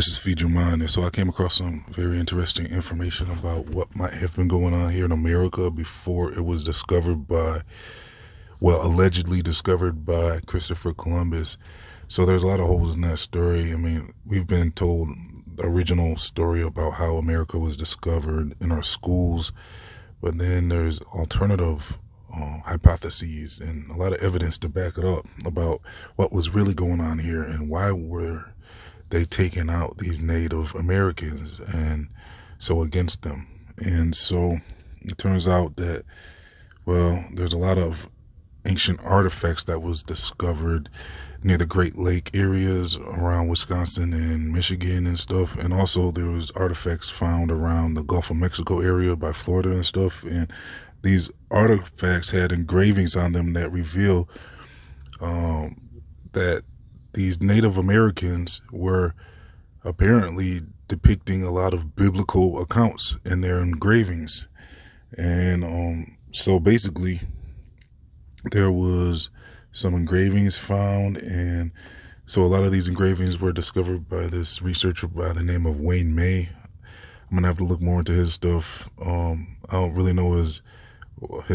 This is Feed Your Mind, and so I came across some very interesting information about what might have been going on here in America before it was discovered by, well, allegedly discovered by Christopher Columbus. So there's a lot of holes in that story. I mean, we've been told the original story about how America was discovered in our schools, but then there's alternative hypotheses and a lot of evidence to back it up about what was really going on here and why were they taking out these Native Americans and so against them. And so it turns out that, well, there's a lot of ancient artifacts that was discovered near the Great Lake areas around Wisconsin and Michigan and stuff. And also there was artifacts found around the Gulf of Mexico area by Florida and stuff. And these artifacts had engravings on them that reveal that these Native Americans were apparently depicting a lot of biblical accounts in their engravings. And so basically there was some engravings found, and so a lot of these engravings were discovered by this researcher by the name of Wayne May. I'm gonna have to look more into his stuff. I don't really know his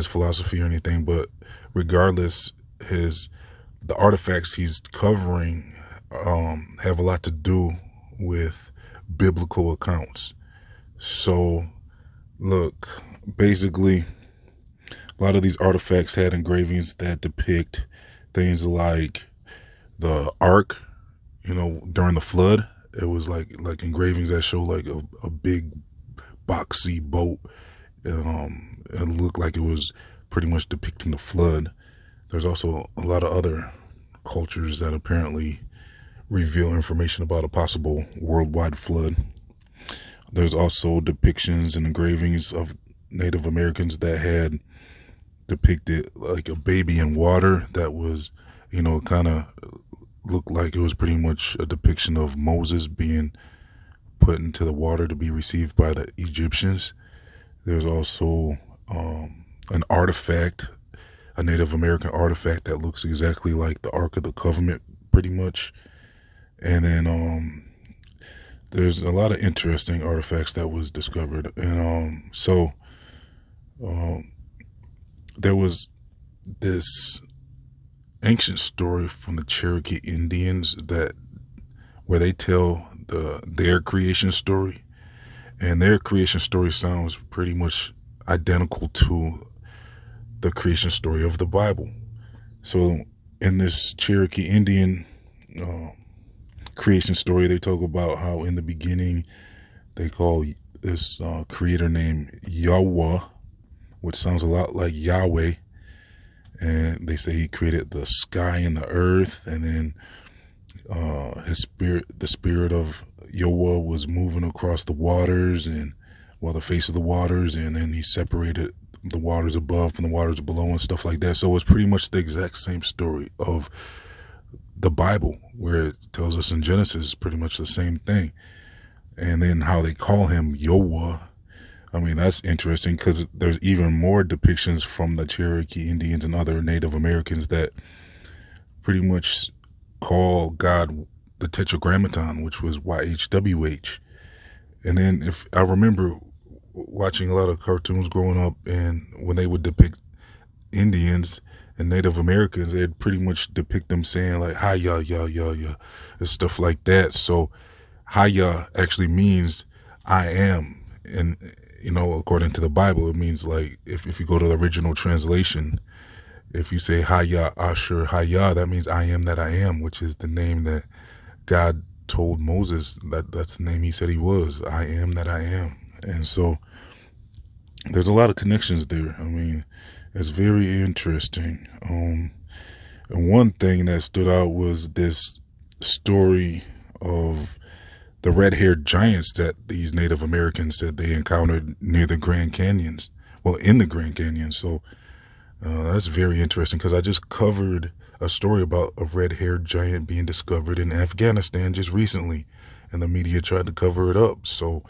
philosophy or anything, but regardless, the artifacts he's covering have a lot to do with biblical accounts. So look, basically a lot of these artifacts had engravings that depict things like the ark, during the flood. It was like engravings that show like a big boxy boat. It looked like it was pretty much depicting the flood. There's also a lot of other cultures that apparently reveal information about a possible worldwide flood. There's also depictions and engravings of Native Americans that had depicted like a baby in water that was, kind of looked like it was pretty much a depiction of Moses being put into the water to be received by the Egyptians. There's also an artifact, a Native American artifact that looks exactly like the Ark of the Covenant, pretty much. And then there's a lot of interesting artifacts that was discovered. And so there was this ancient story from the Cherokee Indians where they tell their creation story, and their creation story sounds pretty much identical to the creation story of the Bible. So in this Cherokee Indian creation story, they talk about how in the beginning they call this creator named Yahweh, which sounds a lot like Yahweh. And they say he created the sky and the earth, and then the spirit of Yahweh was moving across the waters the face of the waters, and then he separated the waters above from the waters below and stuff like that. So it's pretty much the exact same story of the Bible, where it tells us in Genesis pretty much the same thing. And then how they call him Yahweh. I mean, that's interesting because there's even more depictions from the Cherokee Indians and other Native Americans that pretty much call God the Tetragrammaton, which was YHWH. And then if I remember watching a lot of cartoons growing up, and when they would depict Indians and Native Americans, they'd pretty much depict them saying like "Hiya, ya, ya, ya," and stuff like that. So Hiya actually means I am, and according to the Bible, it means like if you go to the original translation, if you say Haya Asher Haya, that means I am that I am, which is the name that God told Moses that's the name he said he was. I am that I am. And so there's a lot of connections there. I mean, it's very interesting. And one thing that stood out was this story of the red-haired giants that these Native Americans said they encountered near the Grand Canyons. Well, in the Grand Canyon. So that's very interesting because I just covered a story about a red-haired giant being discovered in Afghanistan just recently, and the media tried to cover it up. So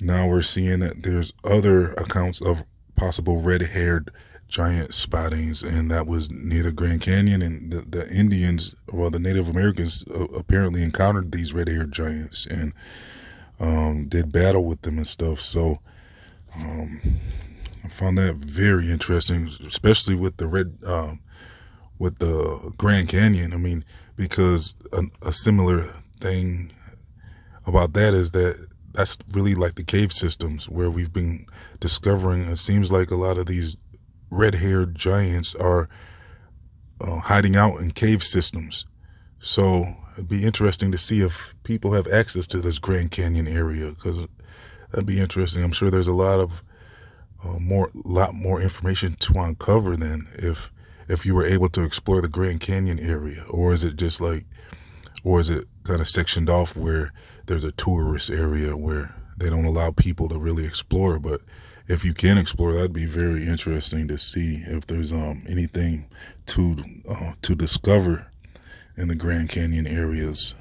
now we're seeing that there's other accounts of possible red-haired giant spottings, and that was near the Grand Canyon. And the Indians, well, the Native Americans apparently encountered these red-haired giants and did battle with them and stuff. So I found that very interesting, especially with with the Grand Canyon. I mean, because a similar thing about that is that that's really like the cave systems where we've been discovering. It seems like a lot of these red-haired giants are hiding out in cave systems. So it'd be interesting to see if people have access to this Grand Canyon area, because that'd be interesting. I'm sure there's a lot more information to uncover than if you were able to explore the Grand Canyon area. Or is it just like, or is it kind of sectioned off where there's a tourist area where they don't allow people to really explore? But if you can explore, that'd be very interesting to see if there's anything to discover in the Grand Canyon areas.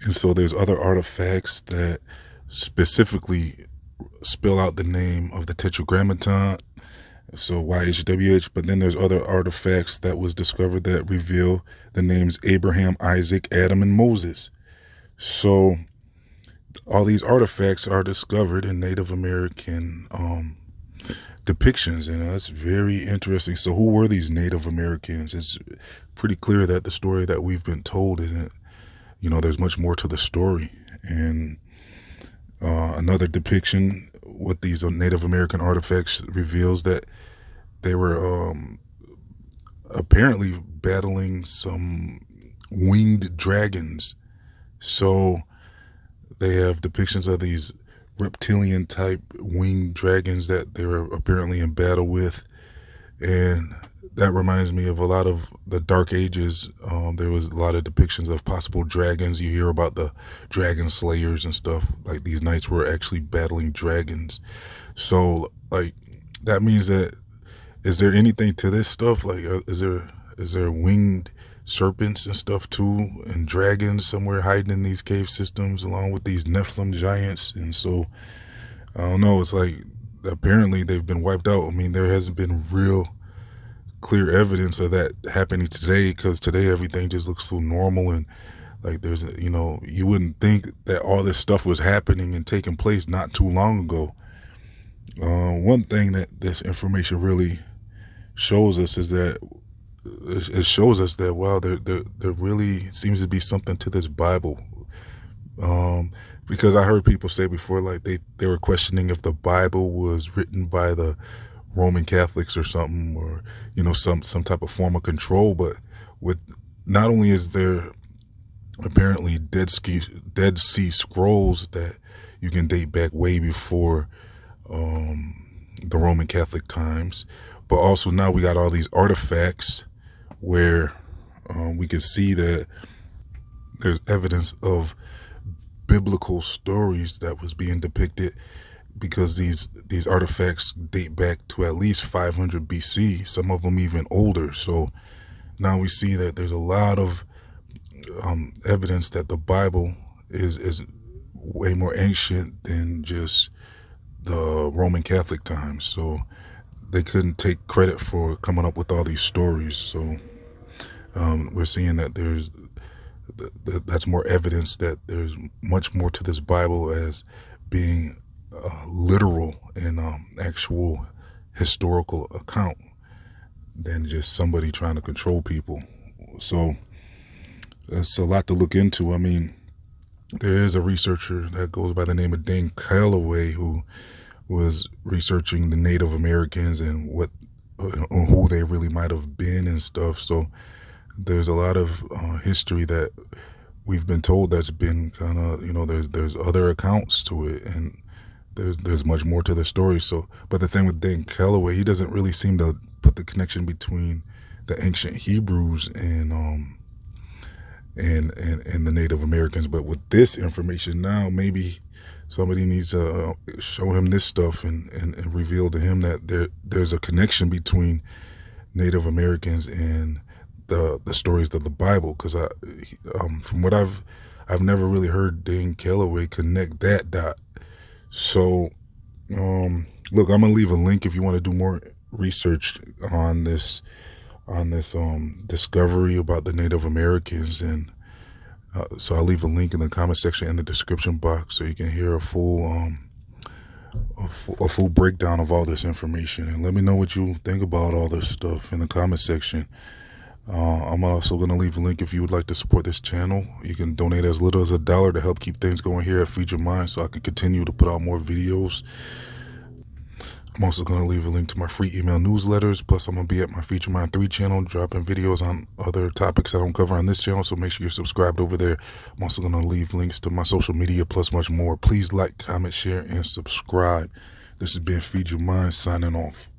And so there's other artifacts that specifically spell out the name of the Tetragrammaton, so YHWH, but then there's other artifacts that was discovered that reveal the names Abraham, Isaac, Adam, and Moses. So all these artifacts are discovered in Native American depictions, and that's very interesting. So who were these Native Americans? It's pretty clear that the story that we've been told isn't, there's much more to the story. And another depiction with these Native American artifacts reveals that they were apparently battling some winged dragons. So they have depictions of these reptilian type winged dragons that they were apparently in battle with. And that reminds me of a lot of the Dark Ages. There was a lot of depictions of possible dragons. You hear about the dragon slayers and stuff. Like, these knights were actually battling dragons. So, like, that means that, is there anything to this stuff? Like, is there winged serpents and stuff too, and dragons somewhere hiding in these cave systems along with these Nephilim giants? And so, I don't know. It's like, apparently they've been wiped out. I mean, there hasn't been real clear evidence of that happening today, because today everything just looks so normal, and like there's you wouldn't think that all this stuff was happening and taking place not too long ago. One thing that this information really shows us is that it shows us that, wow, there really seems to be something to this Bible. Because I heard people say before, like they were questioning if the Bible was written by the Roman Catholics or something, or some type of form of control. But with, not only is there apparently Dead Sea Scrolls that you can date back way before the Roman Catholic times, but also now we got all these artifacts where we can see that there's evidence of biblical stories that was being depicted, because these artifacts date back to at least 500 BC, some of them even older. So now we see that there's a lot of evidence that the Bible is way more ancient than just the Roman Catholic times. So they couldn't take credit for coming up with all these stories. So we're seeing that that's more evidence that there's much more to this Bible as being literal and actual historical account than just somebody trying to control people. So it's a lot to look into. I mean, there is a researcher that goes by the name of Dan Calloway who was researching the Native Americans and who they really might have been and stuff. So there's a lot of history that we've been told that's been kind of, there's other accounts to it, and there's much more to the story. So, but the thing with Dan Calloway, he doesn't really seem to put the connection between the ancient Hebrews and the Native Americans. But with this information now, maybe somebody needs to show him this stuff and reveal to him that there's a connection between Native Americans and the stories of the Bible. Because from what I've never really heard Dan Calloway connect that dot. So Look, I'm gonna leave a link if you want to do more research on this discovery about the Native Americans, and so I'll leave a link in the comment section in the description box so you can hear a full breakdown of all this information. And let me know what you think about all this stuff in the comment section. I'm also going to leave a link if you would like to support this channel. You can donate as little as $1 to help keep things going here at Feed Your Mind so I can continue to put out more videos. I'm also going to leave a link to my free email newsletters. Plus, I'm going to be at my Feed Your Mind 3 channel, dropping videos on other topics I don't cover on this channel. So make sure you're subscribed over there. I'm also going to leave links to my social media, plus much more. Please like, comment, share, and subscribe. This has been Feed Your Mind, signing off.